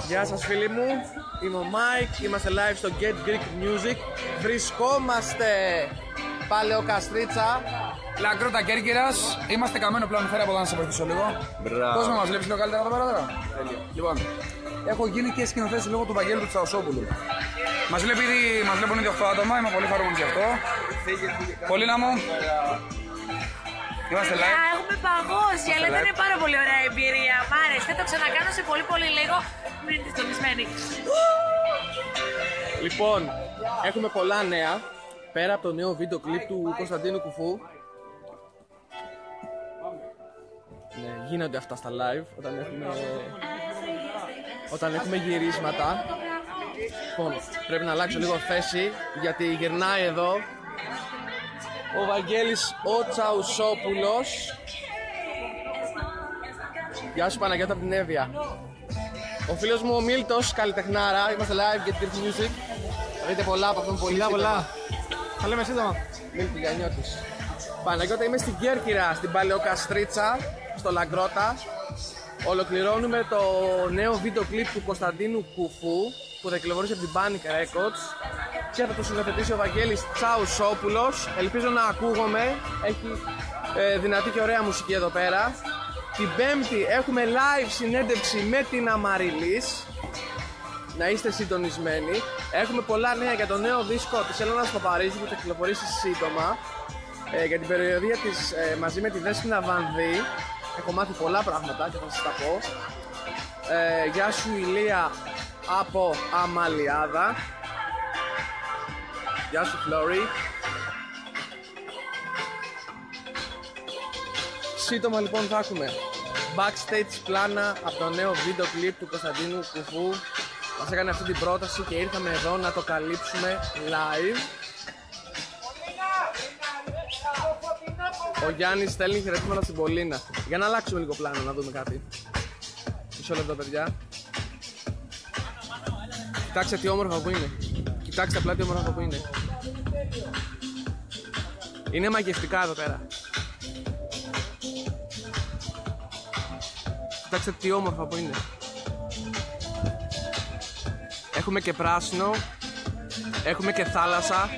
Γεια σας φίλοι μου, είμαι ο Mike, είμαστε live στο Get Greek Music. Βρισκόμαστε Παλαιοκαστρίτσα, Λαγκρότα Κέρκυρας. Είμαστε καμένο πλάνο, φέρε από εδώ να σε βοηθήσω λίγο. Μπράβο. Πώς μας βλέπεις λίγο καλύτερα εδώ πέρα τώρα? Λοιπόν, έχω γίνει και σκηνοθέτης λόγω του Βαγγέλη του Τσαουσόπουλου. Μας βλέπουν ήδη 8 άτομα, είμαι πολύ χαρούμενος γι' αυτό. Πολύνα μου. Είμαστε live. Έχουμε παγώσει, αλλά ήταν πάρα πολύ ωραία εμπειρία. Μ' άρεσε. Θα το ξανακάνω σε πολύ λίγο. Μην είστε στολισμένοι. Λοιπόν, έχουμε πολλά νέα. Πέρα από το νέο βίντεο κλιπ του Κωνσταντίνου Κουφού. Ναι, γίνονται αυτά στα live όταν έχουμε γυρίσματα. Λοιπόν, πρέπει να αλλάξω λίγο θέση γιατί γυρνάει εδώ ο Βαγγέλης ο Τσαουσόπουλος. Γεια σου Παναγιώτα από την Εύβοια. Ο φίλος μου ο Μίλτος, καλλιτεχνάρα. Είμαστε live Get Greek Music. Θα δείτε πολλά από αυτόν, πολλά. Θα λέμε σύντομα. Μίλτος Γιαννιώτης. Παναγιώτα, είμαι στην Κέρκυρα, στην Παλαιοκαστρίτσα, στο Λαγκρότα. Ολοκληρώνουμε το νέο βίντεο κλιπ του Κωνσταντίνου Κουφού που θα κυκλοφορήσει από την Panic Records και θα το συλλογιστήσει ο Βαγγέλης Τσαουσόπουλος. Ελπίζω να ακούγομαι, έχει δυνατή και ωραία μουσική εδώ πέρα. Την Πέμπτη έχουμε live συνέντευξη με την Αμαριλής. Να είστε συντονισμένοι. Έχουμε πολλά νέα για το νέο δίσκο της Έλενας Παπαρίζου που θα κυκλοφορήσει σύντομα. Για την περιοδία της μαζί με τη Δέσποινα Βανδύ. Έχω μάθει πολλά πράγματα και θα σας τα πω. Γεια σου Ηλία από Αμαλιάδα. Γεια σου Φλόρι. Σύντομα λοιπόν θα έχουμε backstage πλάνα από το νέο βίντεο κλιπ του Κωνσταντίνου Κουφού. Μας έκανε αυτή την πρόταση και ήρθαμε εδώ να το καλύψουμε live. Ο Γιάννης στέλνει χαιρετήματα στην Πολύνα. Για να αλλάξουμε λίγο πλάνο, να δούμε κάτι. Μισό λεπτό παιδιά. Κοιτάξτε τι όμορφα που είναι. Κοιτάξτε απλά τι όμορφα που είναι. Είναι μαγευτικά εδώ πέρα. Κοιτάξτε τι όμορφα που είναι. Έχουμε και πράσινο. Έχουμε και θάλασσα.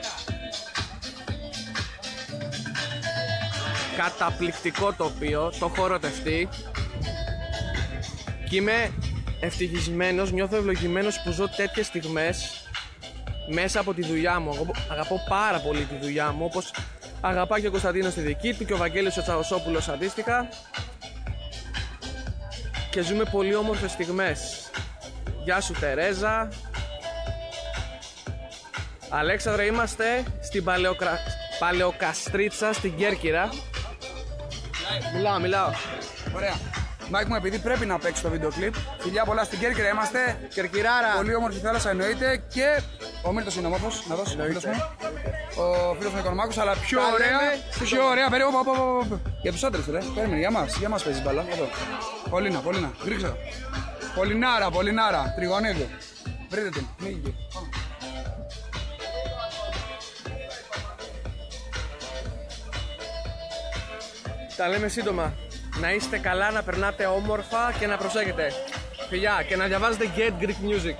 Καταπληκτικό τοπίο. Το έχω ερωτευτεί. Και είμαι ευτυχισμένος, νιώθω ευλογημένος που ζω τέτοιες στιγμές μέσα από τη δουλειά μου. Εγώ αγαπώ πάρα πολύ τη δουλειά μου, όπως αγαπά και ο Κωνσταντίνος τη δική του και ο Βαγγέλης ο Τσαουσόπουλος αντίστοιχα. Και ζούμε πολύ όμορφες στιγμές. Γεια σου Τερέζα. Αλέξανδρε, είμαστε στην Παλαιοκαστρίτσα, στην Κέρκυρα. Μιλάω. Ωραία. Μάικ μου, επειδή πρέπει να παίξει το βίντεο κλιπ, φιλιά πολλά στην Κέρκυρα είμαστε. Κερκυράρα. Πολύ όμορφη θάλασσα εννοείται και ο Μίλτος είναι όμορφος. Να δώσει ο φίλος μου. Ο φίλος μου Οικονομάκος, αλλά πιο ωραία. Για τους άντρες, ρε. Περίμενε, για μας παίζεις μπάλα. Εδώ. Πολύνα, γρίξα. Πολυνάρα, τριγωνίδι. Βρείτε την. Μίγηκε. Τα λέμε σύντομα. Να είστε καλά, να περνάτε όμορφα και να προσέχετε. Φιλιά και να διαβάζετε Get Greek Music.